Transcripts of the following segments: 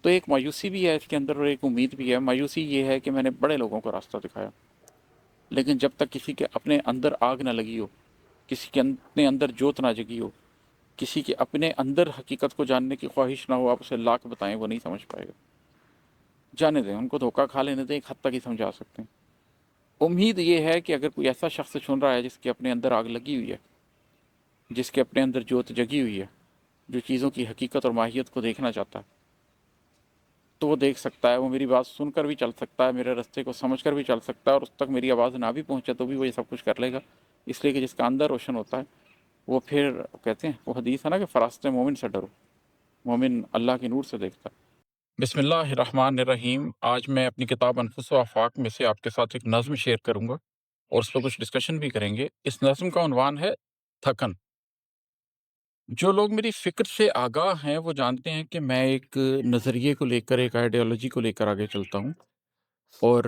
تو ایک مایوسی بھی ہے اس کے اندر اور ایک امید بھی ہے۔ مایوسی یہ ہے کہ میں نے بڑے لوگوں کو راستہ دکھایا، لیکن جب تک کسی کے اپنے اندر آگ نہ لگی ہو، کسی کے اپنے اندر جوت نہ جگی ہو، کسی کے اپنے اندر حقیقت کو جاننے کی خواہش نہ ہو، آپ اسے لاکھ بتائیں وہ نہیں سمجھ پائے گا۔ جانے دیں، ان کو دھوکہ کھا لینے دیں، ایک حد تک ہی سمجھا سکتے ہیں۔ امید یہ ہے کہ اگر کوئی ایسا شخص چن رہا ہے جس کے اپنے اندر آگ لگی ہوئی ہے، جس کے اپنے اندر جوت جگی ہوئی ہے، جو چیزوں کی حقیقت اور ماہیت کو دیکھنا چاہتا ہے، تو وہ دیکھ سکتا ہے، وہ میری بات سن کر بھی چل سکتا ہے، میرے رستے کو سمجھ کر بھی چل سکتا ہے، اور اس تک میری آواز نہ بھی پہنچے تو بھی وہ یہ سب کچھ کر لے گا۔ اس لیے کہ جس کا اندر روشن ہوتا ہے وہ پھر کہتے ہیں، وہ حدیث ہے نا کہ فراست مومن سے ڈرو، مومن اللہ کے نور سے دیکھتا ہے۔ بسم اللہ الرحمن الرحیم۔ آج میں اپنی کتاب انفس و آفاق میں سے آپ کے ساتھ ایک نظم شیئر کروں گا اور اس پہ کچھ ڈسکشن بھی کریں گے۔ اس نظم کا عنوان ہے تھکن۔ جو لوگ میری فکر سے آگاہ ہیں وہ جانتے ہیں کہ میں ایک نظریے کو لے کر، ایک آئیڈیالوجی کو لے کر آگے چلتا ہوں، اور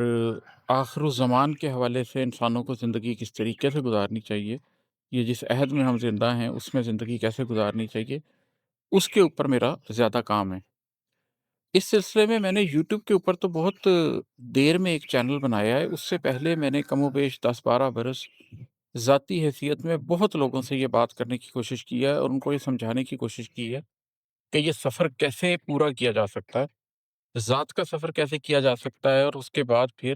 آخر الزمان کے حوالے سے انسانوں کو زندگی کس طریقے سے گزارنی چاہیے، یہ جس عہد میں ہم زندہ ہیں اس میں زندگی کیسے گزارنی چاہیے، اس کے اوپر میرا زیادہ کام ہے۔ اس سلسلے میں نے یوٹیوب کے اوپر تو بہت دیر میں ایک چینل بنایا ہے۔ اس سے پہلے میں نے کم و بیش 10-12 برس ذاتی حیثیت میں بہت لوگوں سے یہ بات کرنے کی کوشش کی ہے اور ان کو یہ سمجھانے کی کوشش کی ہے کہ یہ سفر کیسے پورا کیا جا سکتا ہے، ذات کا سفر کیسے کیا جا سکتا ہے، اور اس کے بعد پھر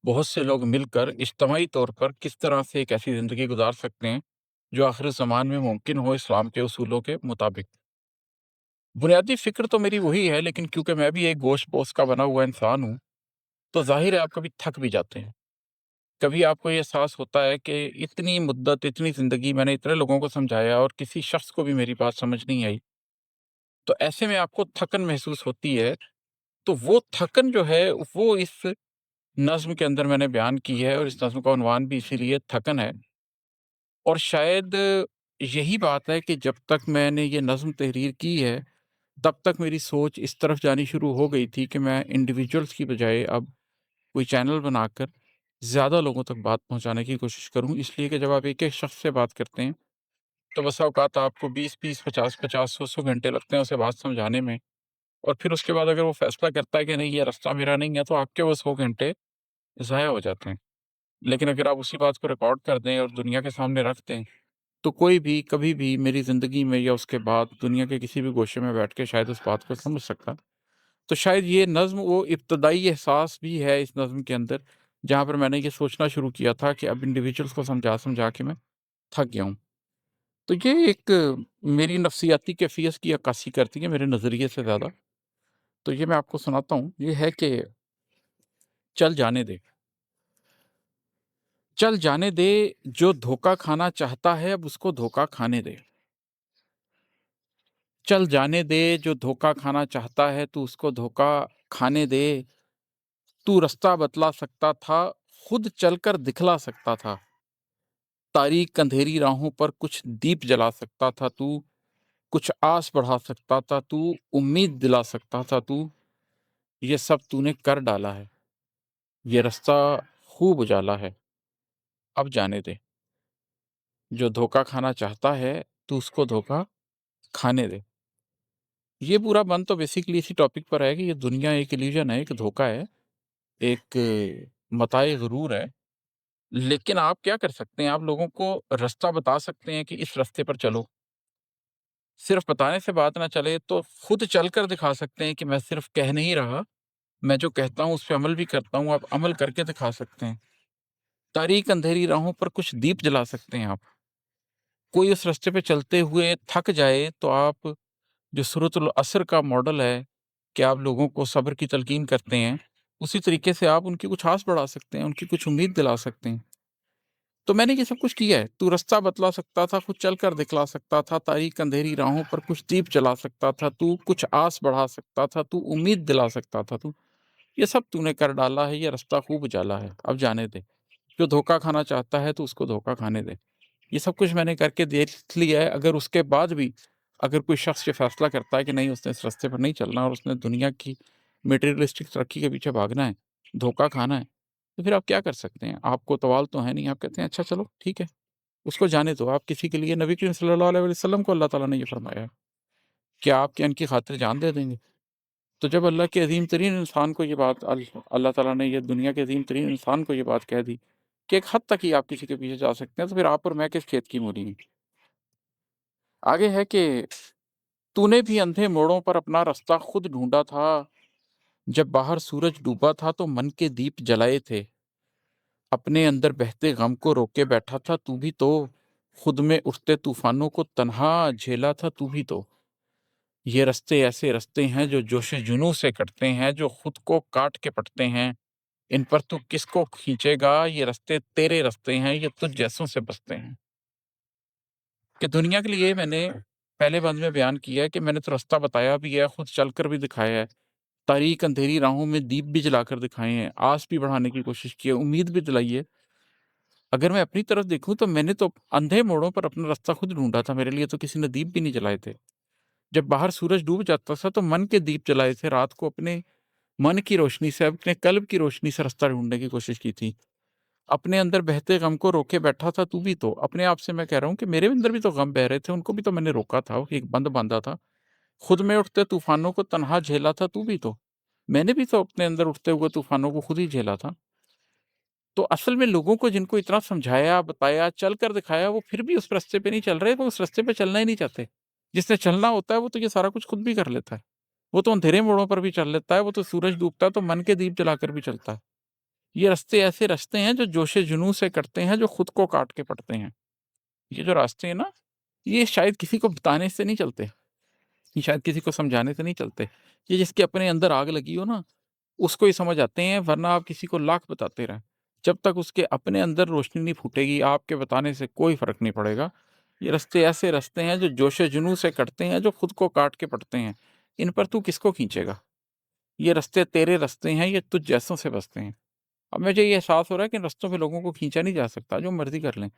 بہت سے لوگ مل کر اجتماعی طور پر کس طرح سے ایک ایسی زندگی گزار سکتے ہیں جو آخر زمان میں ممکن ہو اسلام کے اصولوں کے مطابق۔ بنیادی فکر تو میری وہی ہے، لیکن کیونکہ میں بھی ایک گوشت پوست کا بنا ہوا انسان ہوں تو ظاہر ہے آپ کبھی تھک بھی جاتے ہیں۔ کبھی آپ کو یہ احساس ہوتا ہے کہ اتنی مدت، اتنی زندگی میں نے اتنے لوگوں کو سمجھایا اور کسی شخص کو بھی میری بات سمجھ نہیں آئی، تو ایسے میں آپ کو تھکن محسوس ہوتی ہے۔ تو وہ تھکن جو ہے وہ اس نظم کے اندر میں نے بیان کی ہے، اور اس نظم کا عنوان بھی اسی لیے تھکن ہے۔ اور شاید یہی بات ہے کہ جب تک میں نے یہ نظم تحریر کی ہے تب تک میری سوچ اس طرف جانی شروع ہو گئی تھی کہ میں انڈیویجولز کی بجائے اب کوئی چینل بنا کر زیادہ لوگوں تک بات پہنچانے کی کوشش کروں، اس لیے کہ جب آپ ایک ایک شخص سے بات کرتے ہیں تو بسا اوقات آپ کو 20-20، 50-50، 100 گھنٹے لگتے ہیں اسے بات سمجھانے میں، اور پھر اس کے بعد اگر وہ فیصلہ کرتا ہے کہ نہیں یہ راستہ میرا نہیں ہے تو آپ کے وہ 100 گھنٹے ضائع ہو جاتے ہیں۔ لیکن اگر آپ اسی بات کو ریکارڈ کر دیں اور دنیا کے سامنے رکھ دیں تو کوئی بھی کبھی بھی میری زندگی میں یا اس کے بعد دنیا کے کسی بھی گوشے میں بیٹھ کے شاید اس بات کو سمجھ سکتا۔ تو شاید یہ نظم وہ ابتدائی احساس بھی ہے اس نظم کے اندر جہاں پر میں نے یہ سوچنا شروع کیا تھا کہ اب انڈیویجولز کو سمجھا سمجھا کے میں تھک گیا ہوں۔ تو یہ ایک میری نفسیاتی کیفیت کی عکاسی کرتی ہے میرے نظریے سے زیادہ۔ تو یہ میں آپ کو سناتا ہوں، یہ ہے کہ چل جانے دے، چل جانے دے، جو دھوکہ کھانا چاہتا ہے اب اس کو دھوکہ کھانے دے۔ چل جانے دے، جو دھوکہ کھانا چاہتا ہے تو اس کو دھوکہ کھانے دے۔ تو رستہ بتلا سکتا تھا، خود چل کر دکھلا سکتا تھا، تاریک اندھیری راہوں پر کچھ دیپ جلا سکتا تھا تو، کچھ آس بڑھا سکتا تھا تو، امید دلا سکتا تھا تو، یہ سب تو نے کر ڈالا ہے، یہ رستہ خوب اجالا ہے، اب جانے دے۔ جو دھوکہ کھانا چاہتا ہے تو اس کو دھوکہ کھانے دے۔ یہ پورا بند تو بیسیکلی اسی ٹاپک پر ہے کہ یہ دنیا ایک ایلیوژن ہے، ایک دھوکہ ہے، ایک متاع غرور ہے۔ لیکن آپ کیا کر سکتے ہیں؟ آپ لوگوں کو رستہ بتا سکتے ہیں کہ اس رستے پر چلو۔ صرف بتانے سے بات نہ چلے تو خود چل کر دکھا سکتے ہیں کہ میں صرف کہہ نہیں رہا، میں جو کہتا ہوں اس پہ عمل بھی کرتا ہوں۔ آپ عمل کر کے دکھا سکتے ہیں۔ تاریک اندھیری راہوں پر کچھ دیپ جلا سکتے ہیں آپ۔ کوئی اس رستے پہ چلتے ہوئے تھک جائے تو آپ جو سورۃ العصر کا ماڈل ہے کہ آپ لوگوں کو صبر کی تلقین کرتے ہیں، اسی طریقے سے آپ ان کی کچھ آس بڑھا سکتے ہیں، ان کی کچھ امید دلا سکتے ہیں۔ تو میں نے یہ سب کچھ کیا ہے۔ تو رستہ بتلا سکتا تھا، خود چل کر دکھلا سکتا تھا، تاریک اندھیری راہوں پر کچھ دیپ جلا سکتا تھا، تو کچھ آس بڑھا سکتا تھا، تو امید دلا سکتا تھا، تو یہ سب تو نے کر ڈالا ہے، یہ رستہ خوب اجالا ہے، اب جانے دے۔ جو دھوکہ کھانا چاہتا ہے تو اس کو دھوکہ کھانے دے۔ یہ سب کچھ میں نے کر کے دیکھ لیا ہے۔ اگر اس کے بعد بھی اگر کوئی شخص یہ فیصلہ کرتا ہے کہ نہیں اس نے اس راستے پر نہیں چلنا اور اس نے دنیا کی میٹیریلسٹک ترقی کے پیچھے بھاگنا ہے، دھوکہ کھانا ہے، تو پھر آپ کیا کر سکتے ہیں؟ آپ کو توال تو ہے نہیں، آپ کہتے ہیں اچھا چلو ٹھیک ہے، اس کو جانے دو۔ آپ کسی کے لیے، نبی کریم صلی اللہ علیہ وسلم کو اللہ تعالیٰ نے یہ فرمایا ہے کہ آپ ان کی خاطر جان دے دیں گے۔ تو جب اللہ کے عظیم ترین انسان کو یہ بات اللہ تعالیٰ نے یہ دنیا کے عظیم ترین انسان کو یہ بات کہہ دی کہ ایک حد تک ہی آپ کسی کے پیچھے جا سکتے ہیں، تو پھر آپ اور میں کس کھیت کی مولی ہیں؟ آگے ہے کہ تو نے بھی اندھے موڑوں پر اپنا رستہ خود ڈھونڈا تھا، جب باہر سورج ڈوبا تھا تو من کے دیپ جلائے تھے، اپنے اندر بہتے غم کو روکے بیٹھا تھا تو بھی تو، خود میں اٹھتے طوفانوں کو تنہا جھیلا تھا تو بھی تو، یہ رستے ایسے رستے ہیں جو جوش جنوں سے کٹتے ہیں، جو خود کو کاٹ کے پٹتے ہیں، ان پر تو کس کو کھینچے گا، یہ رستے تیرے رستے ہیں، یہ تجھ جیسوں سے بستے ہیں۔ کہ دنیا کے لیے میں نے پہلے بند میں بیان کیا ہے کہ میں نے تو رستہ بتایا بھی ہے، خود چل کر بھی دکھایا ہے، تاریک اندھیری راہوں میں دیپ بھی جلا کر دکھائے ہیں، آس بھی بڑھانے کی کوشش کی ہے، امید بھی دلائی ہے۔ اگر میں اپنی طرف دیکھوں تو میں نے تو اندھے موڑوں پر اپنا راستہ خود ڈھونڈا تھا، میرے لیے تو کسی نے دیپ بھی نہیں جلائے تھے۔ جب باہر سورج ڈوب جاتا تھا تو من کے دیپ جلائے تھے، رات کو اپنے من کی روشنی سے، اپنے قلب کی روشنی سے رستہ ڈھونڈنے کی کوشش کی تھی، اپنے اندر بہتے غم کو روکے بیٹھا تھا تو بھی تو، اپنے آپ سے میں کہہ رہا ہوں کہ میرے اندر بھی تو غم بہ رہے تھے، ان کو بھی تو میں نے روکا تھا، ایک بند باندھا تھا، خود میں اٹھتے طوفانوں کو تنہا جھیلا تھا تو بھی تو، میں نے بھی تو اپنے اندر اٹھتے ہوئے طوفانوں کو خود ہی جھیلا تھا۔ تو اصل میں لوگوں کو جن کو اتنا سمجھایا، بتایا، چل کر دکھایا، وہ پھر بھی اس رستے پہ نہیں چل رہے، وہ اس رستے پہ چلنا ہی نہیں چاہتے۔ جس نے چلنا ہوتا ہے وہ تو یہ سارا کچھ خود بھی کر لیتا ہے، وہ تو اندھیرے موڑوں پر بھی چل لیتا ہے، وہ تو سورج ڈوبتا ہے تو من کے دیپ جلا کر بھی چلتا ہے۔ یہ رستے ایسے رستے ہیں جو جوش جنوں سے کٹتے ہیں، جو خود کو کاٹ کے پڑتے ہیں۔ یہ جو راستے ہیں نا، یہ شاید کسی کو بتانے سے نہیں چلتے، یہ شاید کسی کو سمجھانے سے نہیں چلتے، یہ جس کے اپنے اندر آگ لگی ہو نا، اس کو ہی سمجھ آتے ہیں، ورنہ آپ کسی کو لاکھ بتاتے رہیں، جب تک اس کے اپنے اندر روشنی نہیں پھوٹے گی، آپ کے بتانے سے کوئی فرق نہیں پڑے گا۔ یہ رستے ایسے رستے ہیں جو جوش جنوں سے کٹتے ہیں، جو خود کو کاٹ کے پڑتے ہیں، ان پر تو کس کو کھینچے گا، یہ رستے تیرے رستے ہیں، یہ تجھ جیسوں سے بستے ہیں۔ اب مجھے یہ احساس ہو رہا ہے کہ ان رستوں پہ لوگوں کو کھینچا نہیں جا سکتا، جو مرضی کر لیں،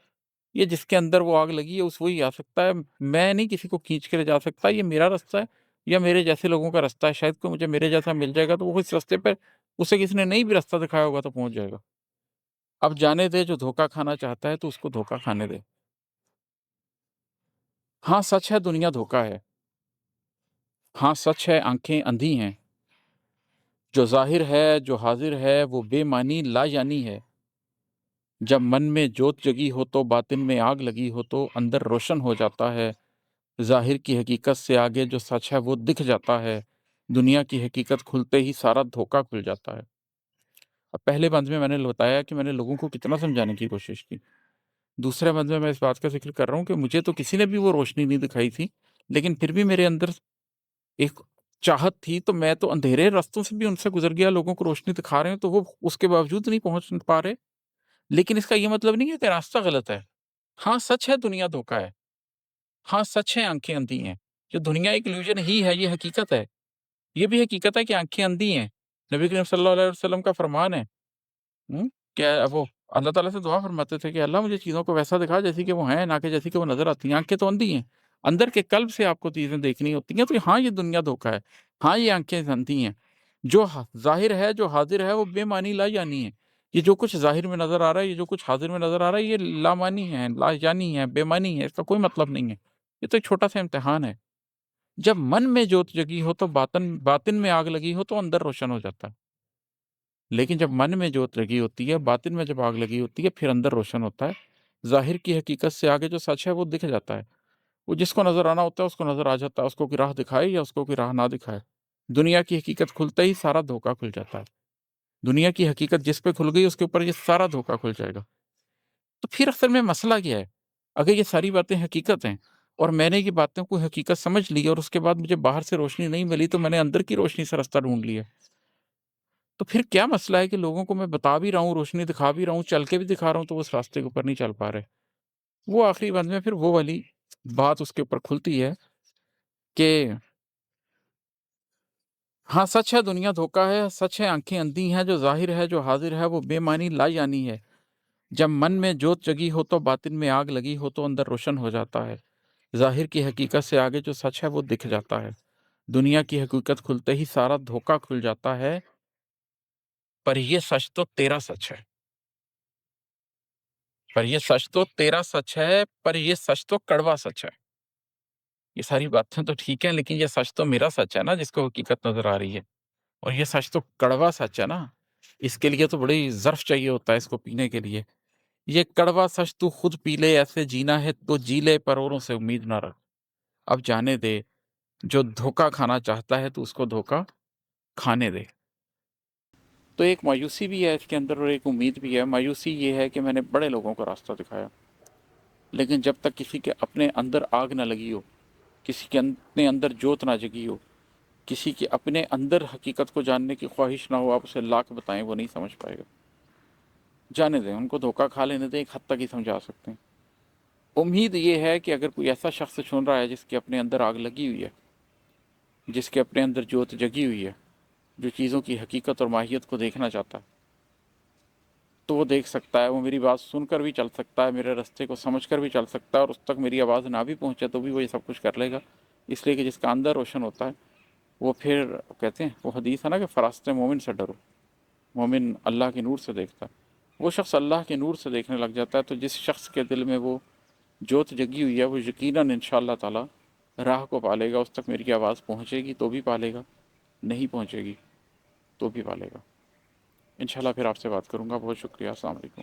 یہ جس کے اندر وہ آگ لگی ہے اس وہی آ سکتا ہے، میں نہیں کسی کو کھینچ کے لے جا سکتا، یہ میرا رستہ ہے یا میرے جیسے لوگوں کا رستہ ہے، شاید کوئی مجھے میرے جیسا مل جائے گا تو وہ اس رستے پہ اسے کسی نے نہیں بھی رستہ دکھایا ہوگا تو پہنچ جائے گا۔ اب جانے دے، جو دھوکہ کھانا چاہتا ہے تو اس کو دھوکہ کھانے دے۔ ہاں سچ ہے دنیا دھوکہ ہے، ہاں سچ ہے آنکھیں اندھی ہیں، جو ظاہر ہے جو حاضر ہے وہ بے معنی لا یعنی ہے، جب من میں جوت جگی ہو تو باطن میں آگ لگی ہو تو اندر روشن ہو جاتا ہے، ظاہر کی حقیقت سے آگے جو سچ ہے وہ دکھ جاتا ہے، دنیا کی حقیقت کھلتے ہی سارا دھوکہ کھل جاتا ہے۔ اب پہلے بند میں نے بتایا کہ میں نے لوگوں کو کتنا سمجھانے کی کوشش کی، دوسرے بند میں اس بات کا ذکر کر رہا ہوں کہ مجھے تو کسی نے بھی وہ روشنی نہیں دکھائی تھی، لیکن پھر بھی میرے اندر ایک چاہت تھی، تو میں تو اندھیرے رستوں سے بھی ان سے گزر گیا، لوگوں کو روشنی دکھا رہے ہیں تو وہ اس کے باوجود نہیں پہنچ پا رہے، لیکن اس کا یہ مطلب نہیں ہے کہ راستہ غلط ہے۔ ہاں سچ ہے دنیا دھوکہ ہے، ہاں سچ ہے آنکھیں اندھی ہیں، جو دنیا ایک illusion ہی ہے، یہ حقیقت ہے، یہ بھی حقیقت ہے کہ آنکھیں اندھی ہیں، نبی کریم صلی اللہ علیہ وسلم کا فرمان ہے، کہ وہ اللہ تعالیٰ سے دعا فرماتے تھے کہ اللہ مجھے چیزوں کو ویسا دکھا جیسی کہ وہ ہیں، نہ کہ جیسی کہ وہ نظر آتی ہیں، آنکھیں تو اندھی ہیں، اندر کے قلب سے آپ کو چیزیں دیکھنی ہوتی ہیں، تو ہاں یہ دنیا دھوکہ ہے، ہاں یہ آنکھیں اندھی ہیں، جو ظاہر ہے جو حاضر ہے وہ بے معنی لا یعنی ہے، یہ جو کچھ ظاہر میں نظر آ رہا ہے، یہ جو کچھ حاضر میں نظر آ رہا ہے، یہ لا معنی ہے، لا یعنی ہے، بے معنی ہے، اس کا کوئی مطلب نہیں ہے، یہ تو ایک چھوٹا سا امتحان ہے۔ جب من میں جوت جگی ہو تو باطن میں آگ لگی ہو تو اندر روشن ہو جاتا ہے، لیکن جب من میں جوت لگی ہوتی ہے، باطن میں جب آگ لگی ہوتی ہے، پھر اندر روشن ہوتا ہے، ظاہر کی حقیقت سے آگے جو سچ ہے وہ دکھ جاتا ہے، وہ جس کو نظر آنا ہوتا ہے اس کو نظر آ جاتا ہے، اس کو کوئی راہ دکھائے یا اس کو کوئی راہ نہ دکھائے، دنیا کی حقیقت کھلتے ہی سارا دھوکہ کھل جاتا ہے، دنیا کی حقیقت جس پہ کھل گئی اس کے اوپر یہ سارا دھوکہ کھل جائے گا۔ تو پھر اصل میں مسئلہ کیا ہے؟ اگر یہ ساری باتیں حقیقت ہیں اور میں نے یہ باتوں کو حقیقت سمجھ لی اور اس کے بعد مجھے باہر سے روشنی نہیں ملی تو میں نے اندر کی روشنی سے راستہ ڈھونڈ لیا، تو پھر کیا مسئلہ ہے کہ لوگوں کو میں بتا بھی رہا ہوں، روشنی دکھا بھی رہا ہوں، چل کے بھی دکھا رہا ہوں، تو وہ اس راستے کے اوپر نہیں چل پا رہے؟ وہ آخری بند میں پھر وہ والی بات اس کے اوپر کھلتی ہے کہ ہاں سچ ہے دنیا دھوکہ ہے، سچ ہے آنکھیں اندھی ہیں، جو ظاہر ہے جو حاضر ہے وہ بے معنی لا یعنی ہے، جب من میں جوت جگی ہو تو باطن میں آگ لگی ہو تو اندر روشن ہو جاتا ہے، ظاہر کی حقیقت سے آگے جو سچ ہے وہ دکھ جاتا ہے، دنیا کی حقیقت کھلتے ہی سارا دھوکہ کھل جاتا ہے، پر یہ سچ تو تیرا سچ ہے، پر یہ سچ تو تیرا سچ ہے، پر یہ سچ تو کڑوا سچ ہے۔ یہ ساری باتیں تو ٹھیک ہیں لیکن یہ سچ تو میرا سچ ہے نا، جس کو حقیقت نظر آ رہی ہے۔ اور یہ سچ تو کڑوا سچ ہے نا، اس کے لیے تو بڑی ظرف چاہیے ہوتا ہے اس کو پینے کے لیے۔ یہ کڑوا سچ تو خود پی لے، ایسے جینا ہے تو جی لے، پر اوروں سے امید نہ رکھ۔ اب جانے دے، جو دھوکا کھانا چاہتا ہے تو اس کو دھوکا کھانے دے۔ تو ایک مایوسی بھی ہے اس کے اندر اور ایک امید بھی ہے۔ مایوسی یہ ہے کہ میں نے بڑے لوگوں کو راستہ دکھایا، لیکن جب تک کسی کے اپنے اندر آگ نہ لگی ہو، کسی کے اپنے اندر جوت نہ جگی ہو، کسی کے اپنے اندر حقیقت کو جاننے کی خواہش نہ ہو، آپ اسے لاکھ بتائیں وہ نہیں سمجھ پائے گا۔ جانے دیں، ان کو دھوکا کھا لینے دیں، ایک حد تک ہی سمجھا سکتے ہیں۔ امید یہ ہے کہ اگر کوئی ایسا شخص چن رہا ہے جس کے اپنے اندر آگ لگی ہوئی ہے، جس کے اپنے اندر جوت جگی ہوئی ہے، جو چیزوں کی حقیقت اور ماہیت کو دیکھنا چاہتا ہے، تو وہ دیکھ سکتا ہے، وہ میری بات سن کر بھی چل سکتا ہے، میرے رستے کو سمجھ کر بھی چل سکتا ہے، اور اس تک میری آواز نہ بھی پہنچے تو بھی وہ یہ سب کچھ کر لے گا، اس لیے کہ جس کا اندر روشن ہوتا ہے وہ پھر کہتے ہیں، وہ حدیث ہے نا کہ فراست مومن سے ڈرو، مومن اللہ کے نور سے دیکھتا ہے، وہ شخص اللہ کے نور سے دیکھنے لگ جاتا ہے۔ تو جس شخص کے دل میں وہ جوت جگی ہوئی ہے، وہ یقیناً انشاءاللہ تعالی راہ کو پالے گا، اس تک میری آواز پہنچے گی تو بھی پالے گا، نہیں پہنچے گی تو بھی پالے گا۔ انشاءاللہ پھر آپ سے بات کروں گا۔ بہت شکریہ، السلام علیکم۔